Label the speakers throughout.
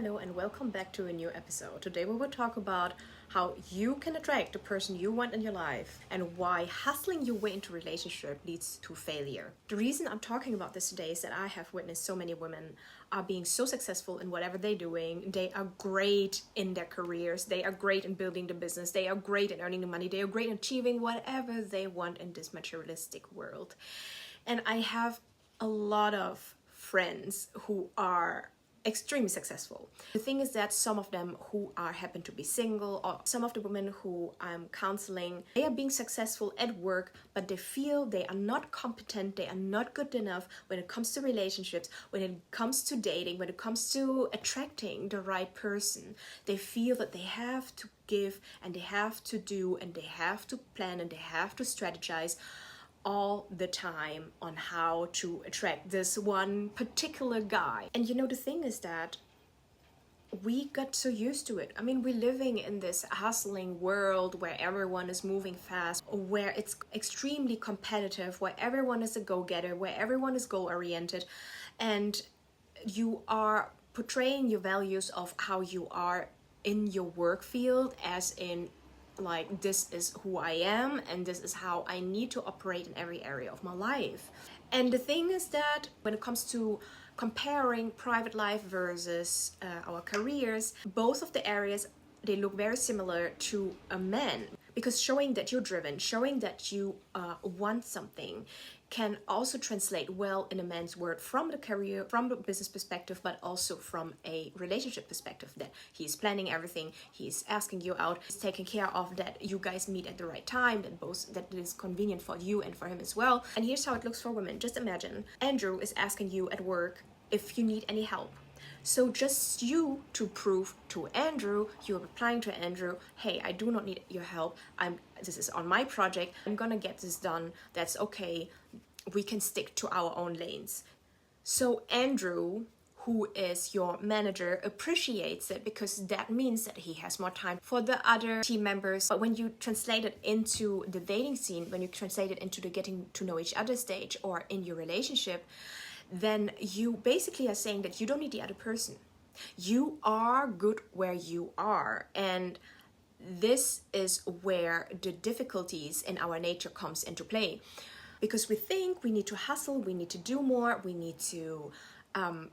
Speaker 1: Hello and welcome back to a new episode. Today we will talk about how you can attract the person you want in your life and why hustling your way into a relationship leads to failure. The reason I'm talking about this today is that I have witnessed so many women are being so successful in whatever they're doing. They are great in their careers. They are great in building the business. They are great in earning the money. They are great in achieving whatever they want in this materialistic world. And I have a lot of friends who are extremely successful. The thing is that some of them who happen to be single, or some of the women who I'm counseling, they are being successful at work, but they feel they are not competent, they are not good enough when it comes to relationships, when it comes to dating, when it comes to attracting the right person. They feel that they have to give and they have to do and they have to plan and they have to strategize all the time on how to attract this one particular guy. And the thing is that we got so used to it. I mean, we're living in this hustling world where everyone is moving fast, where it's extremely competitive, where everyone is a go-getter, where everyone is goal-oriented, and you are portraying your values of how you are in your work field as in like, this is who I am and this is how I need to operate in every area of my life. And the thing is that when it comes to comparing private life versus our careers, both of the areas, they look very similar to a man, because showing that you're driven, showing that you want something can also translate well in a man's world from the career, from the business perspective, but also from a relationship perspective, that he's planning everything, he's asking you out, he's taking care of that you guys meet at the right time, that it is convenient for you and for him as well. And here's how it looks for women. Just imagine Andrew is asking you at work if you need any help. So just you to prove to Andrew, you're replying to Andrew, hey, I do not need your help. This is on my project. I'm gonna get this done. That's okay. We can stick to our own lanes. So Andrew, who is your manager, appreciates it because that means that he has more time for the other team members. But when you translate it into the dating scene, when you translate it into the getting to know each other stage or in your relationship, then you basically are saying that you don't need the other person. You are good where you are. And this is where the difficulties in our nature comes into play. Because we think we need to hustle, we need to do more, we need to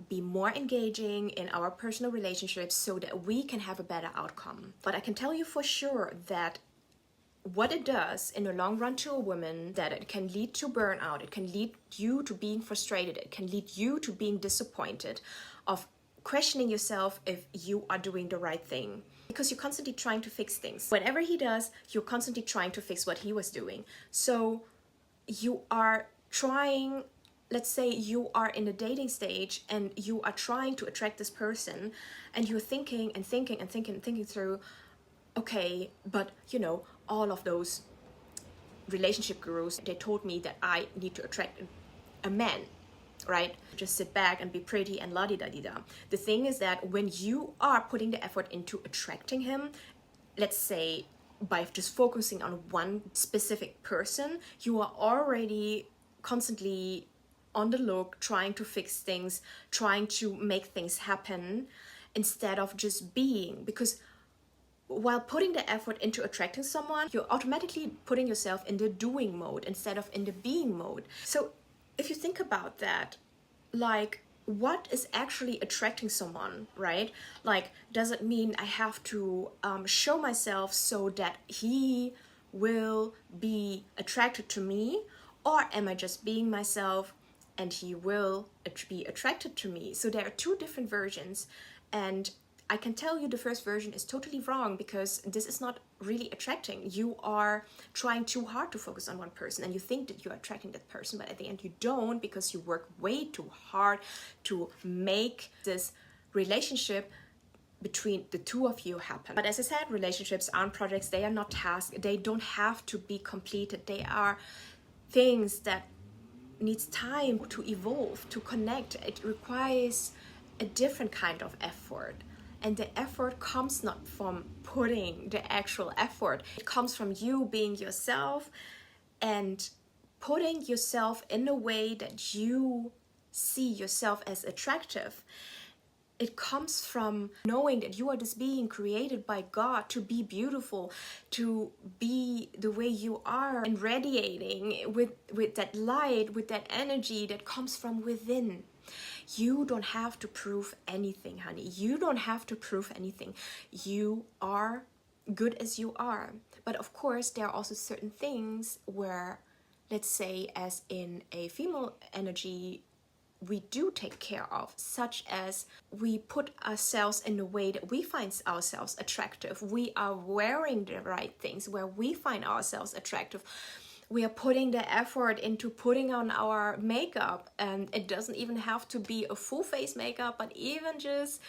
Speaker 1: be more engaging in our personal relationships so that we can have a better outcome. But I can tell you for sure that what it does in the long run to a woman, that it can lead to burnout, it can lead you to being frustrated, it can lead you to being disappointed, of questioning yourself if you are doing the right thing. Because you're constantly trying to fix things. Whatever he does, you're constantly trying to fix what he was doing. So you are trying, let's say you are in the dating stage and you are trying to attract this person and you're thinking through, okay, but all of those relationship gurus, they told me that I need to attract a man, right? Just sit back and be pretty and la-di-da-di-da. The thing is that when you are putting the effort into attracting him, let's say by just focusing on one specific person, you are already constantly on the look, trying to fix things, trying to make things happen instead of just being. Because while putting the effort into attracting someone, you're automatically putting yourself in the doing mode instead of in the being mode. So if you think about that, like, what is actually attracting someone, right? Like, does it mean I have to show myself so that he will be attracted to me? Or am I just being myself and he will be attracted to me? So there are two different versions, and I can tell you the first version is totally wrong, because this is not really attracting. You are trying too hard to focus on one person and you think that you're attracting that person, but at the end you don't, because you work way too hard to make this relationship between the two of you happen. But as I said, relationships aren't projects, they are not tasks, they don't have to be completed. They are things that needs time to evolve, to connect. It requires a different kind of effort. And the effort comes not from putting the actual effort. It comes from you being yourself and putting yourself in a way that you see yourself as attractive. It comes from knowing that you are this being created by God to be beautiful, to be the way you are, and radiating with that light, with that energy that comes from within. You don't have to prove anything, honey. You don't have to prove anything. You are good as you are. But of course, there are also certain things where, let's say, as in a female energy, we do take care of, such as we put ourselves in a way that we find ourselves attractive. We are wearing the right things where we find ourselves attractive. We are putting the effort into putting on our makeup, and it doesn't even have to be a full face makeup, but even just,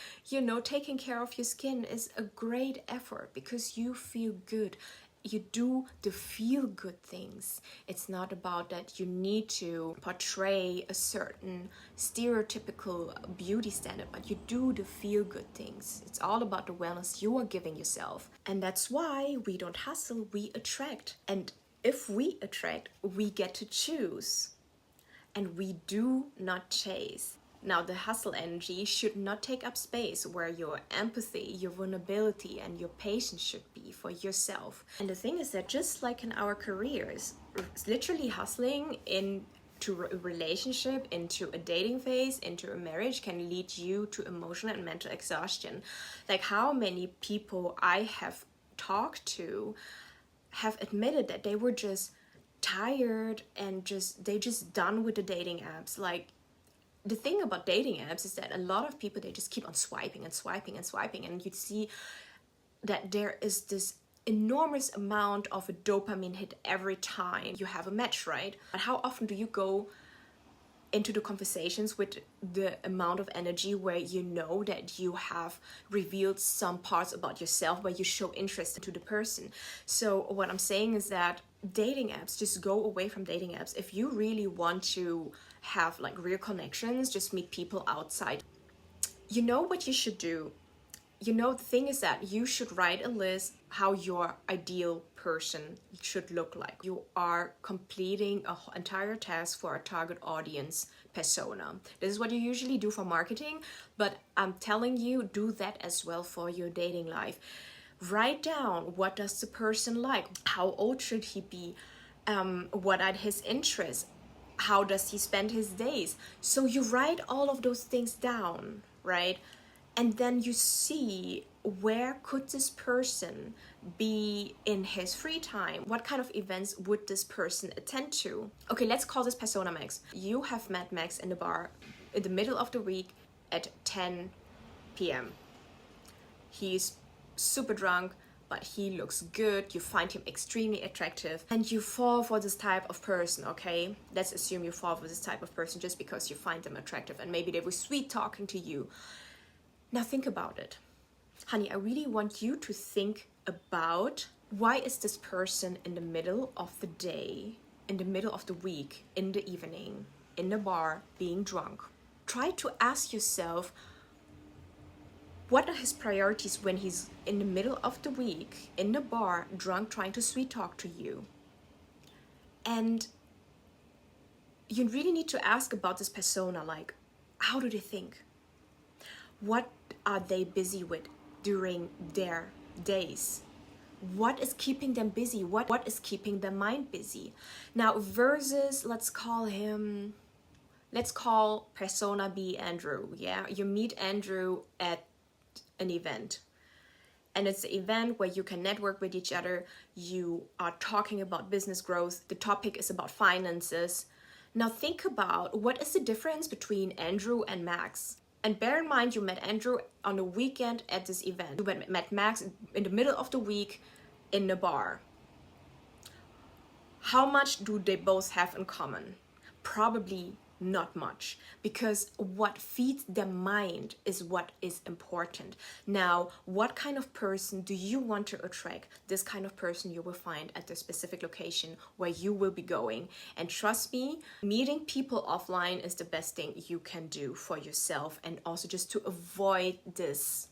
Speaker 1: taking care of your skin is a great effort because you feel good. You do the feel good things. It's not about that you need to portray a certain stereotypical beauty standard, but you do the feel good things. It's all about the wellness you are giving yourself. And that's why we don't hustle, we attract. And if we attract, we get to choose. And we do not chase. Now, the hustle energy should not take up space where your empathy, your vulnerability, and your patience should be for yourself. And the thing is that just like in our careers, literally hustling into a relationship, into a dating phase, into a marriage can lead you to emotional and mental exhaustion. Like how many people I have talked to have admitted that they were just tired and they just done with the dating apps. Like, the thing about dating apps is that a lot of people, they just keep on swiping and swiping and swiping, and you see that there is this enormous amount of a dopamine hit every time you have a match, right? But how often do you go into the conversations with the amount of energy where you know that you have revealed some parts about yourself, where you show interest into the person? So what I'm saying is that dating apps, just go away from dating apps. If you really want to have like real connections, just meet people outside. You know what you should do? The thing is that you should write a list how your ideal person should look like. You are completing an entire task for a target audience persona. This is what you usually do for marketing, but I'm telling you, do that as well for your dating life. Write down, what does the person like? How old should he be? What are his interests? How does he spend his days? So you write all of those things down, right? And then you see, where could this person be in his free time? What kind of events would this person attend to? Okay, let's call this persona Max. You have met Max in the bar in the middle of the week at 10 p.m. He's super drunk, but he looks good. You find him extremely attractive, and you fall for this type of person, okay? Let's assume you fall for this type of person just because you find them attractive, and maybe they were sweet talking to you. Now think about it. Honey, I really want you to think about, why is this person in the middle of the day, in the middle of the week, in the evening, in the bar, being drunk? Try to ask yourself, what are his priorities when he's in the middle of the week, in the bar, drunk, trying to sweet talk to you? And you really need to ask about this persona, like, how do they think? What are they busy with during their days? What is keeping them busy? What is keeping their mind busy? Now, versus, let's call persona B Andrew, yeah? You meet Andrew at an event. And it's an event where you can network with each other. You are talking about business growth. The topic is about finances. Now think about, what is the difference between Andrew and Max? And bear in mind, you met Andrew on a weekend at this event. You met Max in the middle of the week in the bar. How much do they both have in common? Probably not much, because what feeds their mind is what is important. Now, what kind of person do you want to attract? This kind of person you will find at the specific location where you will be going. And trust me, meeting people offline is the best thing you can do for yourself, and also just to avoid this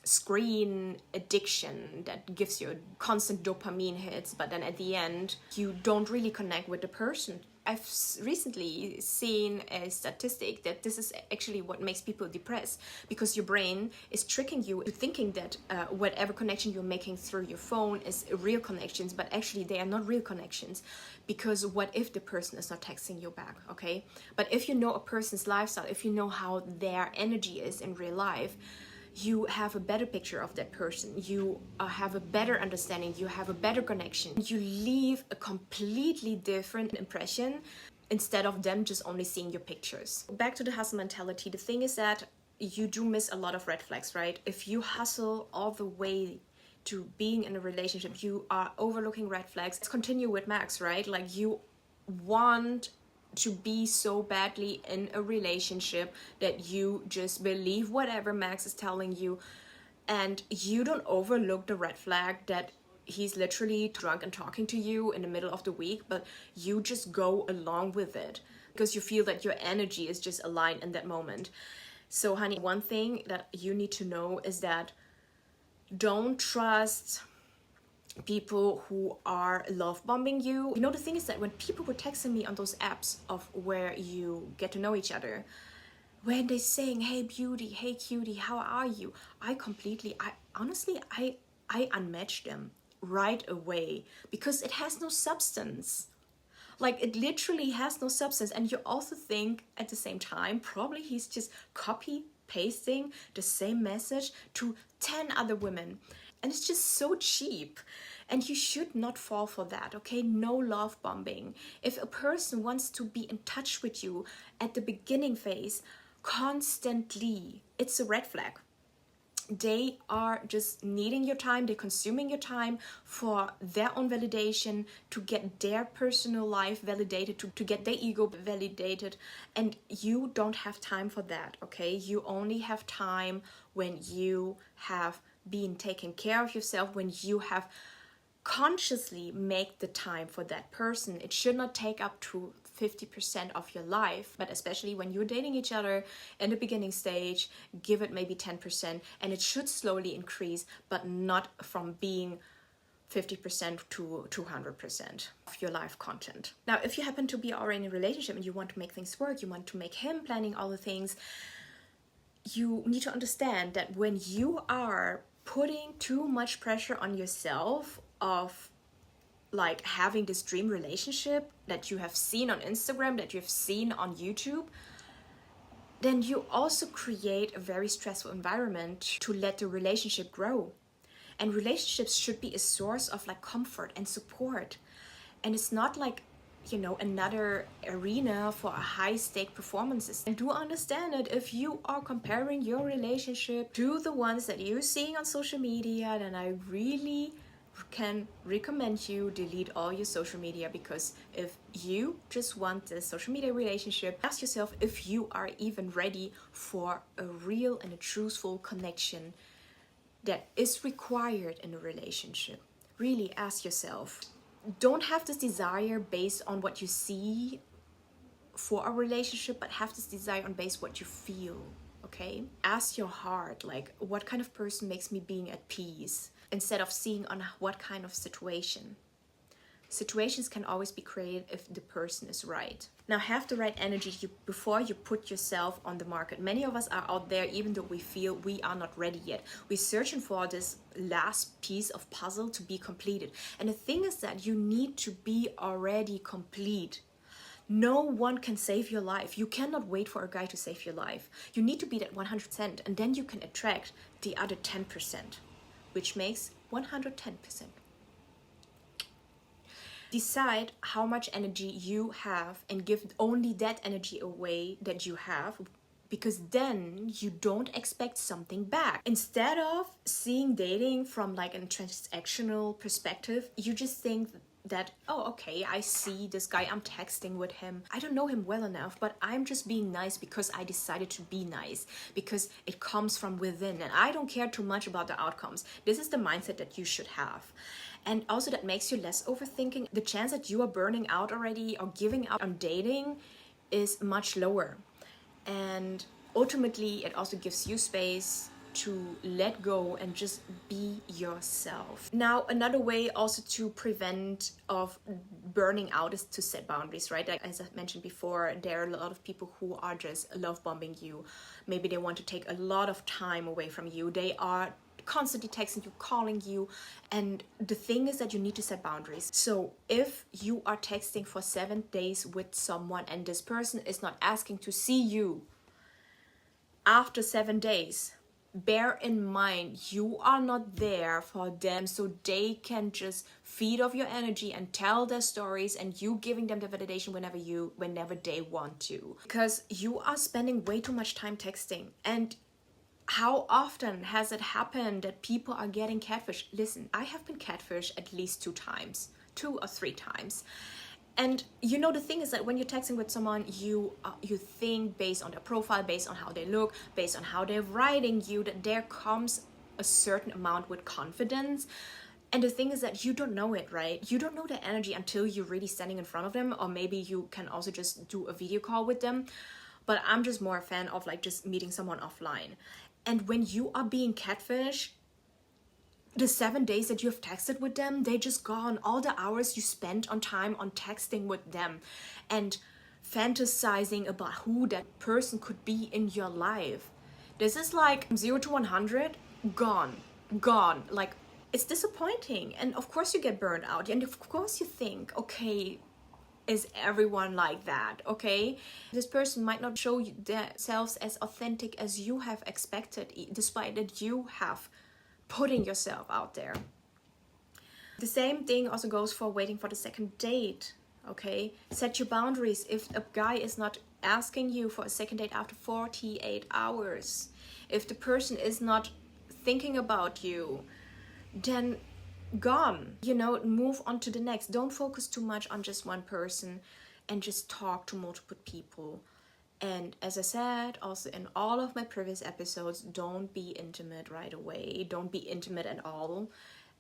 Speaker 1: screen addiction that gives you constant dopamine hits, but then at the end you don't really connect with the person. I've recently seen a statistic that this is actually what makes people depressed, because your brain is tricking you into thinking that whatever connection you're making through your phone is real connections, but actually they are not real connections. Because what if the person is not texting you back, okay? But if you know a person's lifestyle, if you know how their energy is in real life, you have a better picture of that person, you have a better understanding, you have a better connection, you leave a completely different impression instead of them just only seeing your pictures. Back to the hustle mentality, the thing is that you do miss a lot of red flags, right? If you hustle all the way to being in a relationship, you are overlooking red flags. Let's continue with Max, right? Like, you want to be so badly in a relationship that you just believe whatever Max is telling you, and you don't overlook the red flag that he's literally drunk and talking to you in the middle of the week, but you just go along with it because you feel that your energy is just aligned in that moment. So honey, one thing that you need to know is that don't trust people who are love bombing you. You know, the thing is that when people were texting me on those apps of where you get to know each other, when they're saying, hey beauty, hey cutie, how are you? I honestly unmatched them right away because it has no substance. Like, it literally has no substance. And you also think at the same time, probably he's just copy pasting the same message to 10 other women. And it's just so cheap. And you should not fall for that, okay? No love bombing. If a person wants to be in touch with you at the beginning phase constantly, it's a red flag. They are just needing your time, they're consuming your time for their own validation, to get their personal life validated, to get their ego validated, and you don't have time for that, okay? You only have time when you have been taking care of yourself, when you have consciously make the time for that person. It should not take up to 50% of your life, but especially when you're dating each other in the beginning stage, give it maybe 10%, and it should slowly increase, but not from being 50% to 200% of your life content. Now, if you happen to be already in a relationship and you want to make things work, you want to make him planning all the things, you need to understand that when you are putting too much pressure on yourself of like having this dream relationship that you have seen on Instagram, that you have seen on YouTube, then you also create a very stressful environment to let the relationship grow. And relationships should be a source of like comfort and support. And it's not like, you know, another arena for a high stake performances. And do understand that if you are comparing your relationship to the ones that you're seeing on social media, then I really can recommend you delete all your social media, because if you just want this social media relationship, ask yourself if you are even ready for a real and a truthful connection that is required in a relationship. Really ask yourself. Don't have this desire based on what you see for a relationship, but have this desire on base what you feel, okay? Ask your heart, like, what kind of person makes me being at peace, instead of seeing on what kind of situation. Situations can always be created if the person is right. Now, have the right energy before you put yourself on the market. Many of us are out there, even though we feel we are not ready yet. We're searching for this last piece of puzzle to be completed. And the thing is that you need to be already complete. No one can save your life. You cannot wait for a guy to save your life. You need to be that 100%, and then you can attract the other 10%, which makes 110%. Decide how much energy you have and give only that energy away that you have, because then you don't expect something back. Instead of seeing dating from like a transactional perspective, you just think that, oh, okay, I see this guy, I'm texting with him. I don't know him well enough, but I'm just being nice because I decided to be nice, because it comes from within and I don't care too much about the outcomes. This is the mindset that you should have. And also that makes you less overthinking. The chance that you are burning out already or giving up on dating is much lower. And ultimately, it also gives you space to let go and just be yourself. Now, another way also to prevent of burning out is to set boundaries, right? Like as I mentioned before, there are a lot of people who are just love bombing you. Maybe they want to take a lot of time away from you. They are constantly texting you, calling you, and the thing is that you need to set boundaries. So if you are texting for 7 days with someone and this person is not asking to see you after 7 days, bear in mind you are not there for them, so they can just feed off your energy and tell their stories, and you giving them the validation whenever they want to, because you are spending way too much time texting. And how often has it happened that people are getting catfished? Listen, I have been catfished at least 2 or 3 times. And you know, the thing is that when you're texting with someone, you think based on their profile, based on how they look, based on how they're writing you, that there comes a certain amount with confidence. And the thing is that you don't know it, right? You don't know the energy until you're really standing in front of them, or maybe you can also just do a video call with them. But I'm just more a fan of like just meeting someone offline. And when you are being catfished, the 7 days that you have texted with them, they just gone. All the hours you spent on time on texting with them and fantasizing about who that person could be in your life. This is like 0 to 100, gone. Like, it's disappointing. And of course you get burned out. And of course you think, okay, is everyone like that? Okay, this person might not show themselves as authentic as you have expected, despite that you have putting yourself out there. The same thing also goes for waiting for the second date. Okay, set your boundaries. If a guy is not asking you for a second date after 48 hours, if the person is not thinking about you, then gone. You know, move on to the next. Don't focus too much on just one person and just talk to multiple people. And as I said also in all of my previous episodes, don't be intimate right away. Don't be intimate at all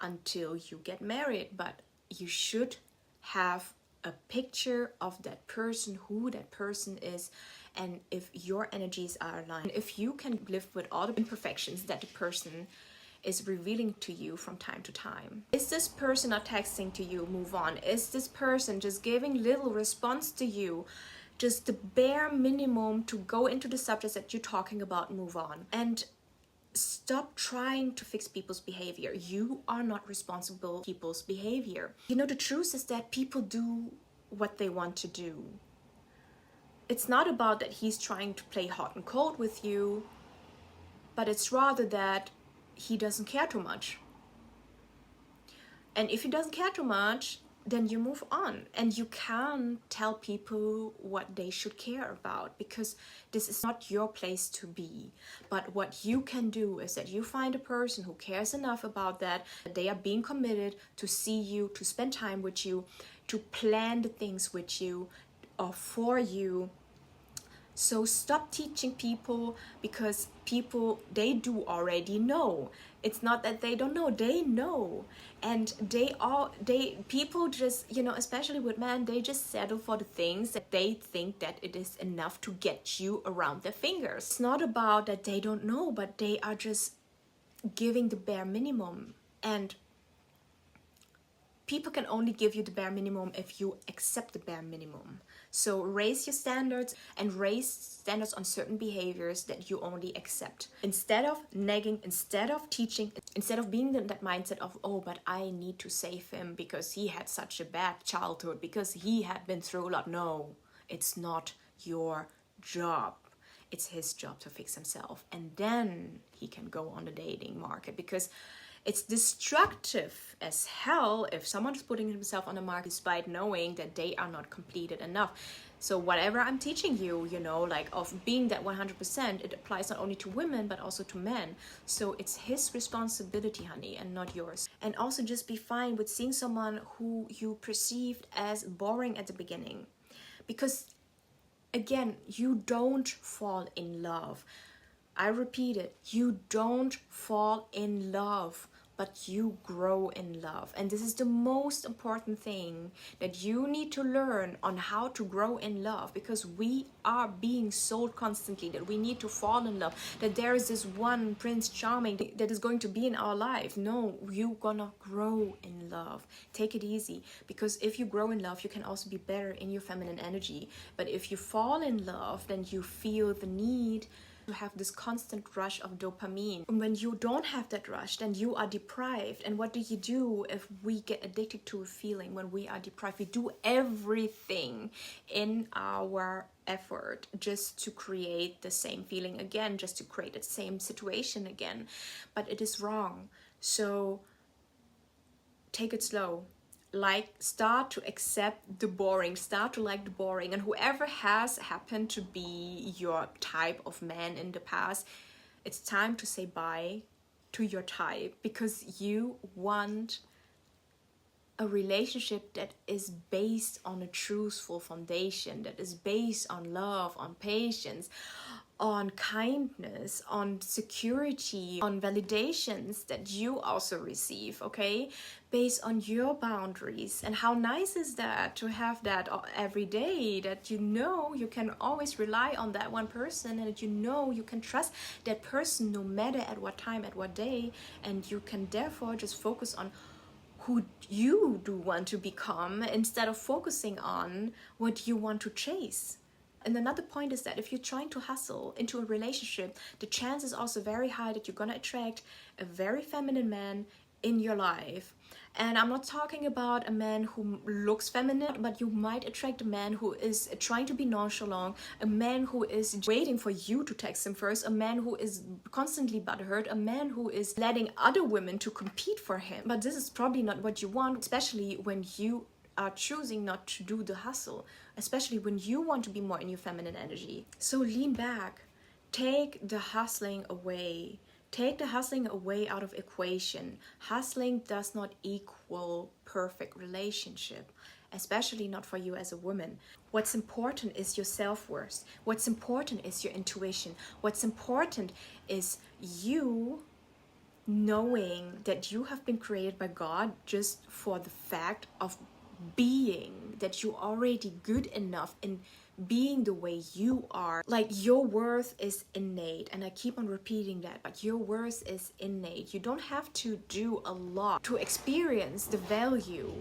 Speaker 1: until you get married. But you should have a picture of that person, who that person is, and if your energies are aligned. If you can live with all the imperfections that the person is revealing to you from time to time. Is this person not texting to you? Move on. Is this person just giving little response to you? Just the bare minimum to go into the subjects that you're talking about, move on. And stop trying to fix people's behavior. You are not responsible for people's behavior. You know, the truth is that people do what they want to do. It's not about that he's trying to play hot and cold with you, but it's rather that he doesn't care too much. And if he doesn't care too much, then you move on. And you can tell people what they should care about, because this is not your place to be. But what you can do is that you find a person who cares enough about that they are being committed to see you, to spend time with you, to plan the things with you or for you. So stop teaching people, because people, they do already know. It's not that they don't know, they know. And people just, you know, especially with men, they just settle for the things that they think that it is enough to get you around their fingers. It's not about that they don't know, but they are just giving the bare minimum. And people can only give you the bare minimum if you accept the bare minimum. So raise your standards, and raise standards on certain behaviors that you only accept. Instead of nagging, instead of teaching, instead of being in that mindset of, oh, but I need to save him because he had such a bad childhood, because he had been through a lot. No, it's not your job. It's his job to fix himself. And then he can go on the dating market, because it's destructive as hell if someone is putting himself on the market despite knowing that they are not completed enough. So whatever I'm teaching you, you know, like of being that 100%, it applies not only to women, but also to men. So it's his responsibility, honey, and not yours. And also just be fine with seeing someone who you perceived as boring at the beginning. Because, again, you don't fall in love. I repeat it, you don't fall in love but you grow in love. And this is the most important thing that you need to learn on how to grow in love, because we are being sold constantly that we need to fall in love, that there is this one Prince Charming that is going to be in our life. No, you're gonna grow in love. Take it easy, because if you grow in love, you can also be better in your feminine energy. But if you fall in love, then you feel the need to have this constant rush of dopamine. And when you don't have that rush, then you are deprived. And what do you do if we get addicted to a feeling? When we are deprived, we do everything in our effort just to create the same feeling again, just to create the same situation again. But it is wrong. So take it slow. Like, start to accept the boring, start to like the boring. And whoever has happened to be your type of man in the past, it's time to say bye to your type, because you want a relationship that is based on a truthful foundation, that is based on love, on patience, on kindness, on security, on validations that you also receive, okay? Based on your boundaries. And how nice is that to have that every day, that you know you can always rely on that one person, and that you know you can trust that person no matter at what time, at what day, and you can therefore just focus on who you do want to become instead of focusing on what you want to chase. And another point is that if you're trying to hustle into a relationship, the chance is also very high that you're gonna attract a very feminine man in your life. And I'm not talking about a man who looks feminine, but you might attract a man who is trying to be nonchalant, a man who is waiting for you to text him first, a man who is constantly butthurt, a man who is letting other women to compete for him. But this is probably not what you want, especially when you are choosing not to do the hustle, especially when you want to be more in your feminine energy. So lean back, take the hustling away. Take the hustling away out of equation. Hustling does not equal perfect relationship, especially not for you as a woman. What's important is your self-worth. What's important is your intuition. What's important is you knowing that you have been created by God just for the fact of being, that you're already good enough in being the way you are. Like, your worth is innate, and I keep on repeating that, but your worth is innate. You don't have to do a lot to experience the value.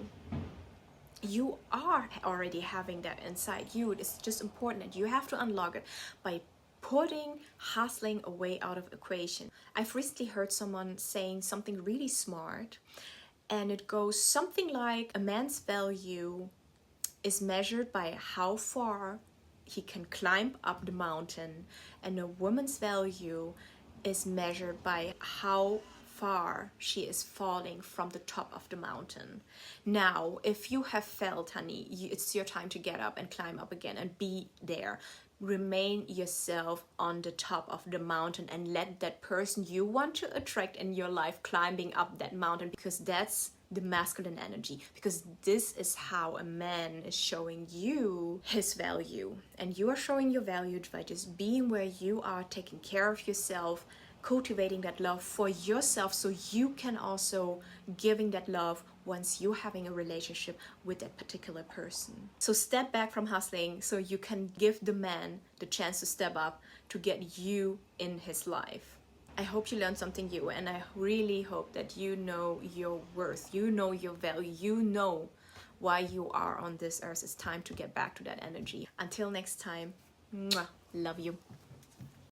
Speaker 1: You are already having that inside you. It's just important that you have to unlock it by putting hustling away out of equation. I've recently heard someone saying something really smart, and it goes something like, a man's value is measured by how far he can climb up the mountain, and a woman's value is measured by how far she is falling from the top of the mountain. Now, if you have felt, honey, it's your time to get up and climb up again and be there. Remain yourself on the top of the mountain and let that person you want to attract in your life climbing up that mountain, because that's the masculine energy, because this is how a man is showing you his value. And you are showing your value by just being where you are, taking care of yourself, cultivating that love for yourself, so you can also giving that love once you're having a relationship with that particular person. So step back from hustling so you can give the man the chance to step up to get you in his life. I hope you learned something new, and I really hope that you know your worth, you know your value, you know why you are on this earth. It's time to get back to that energy. Until next time, mwah, love you.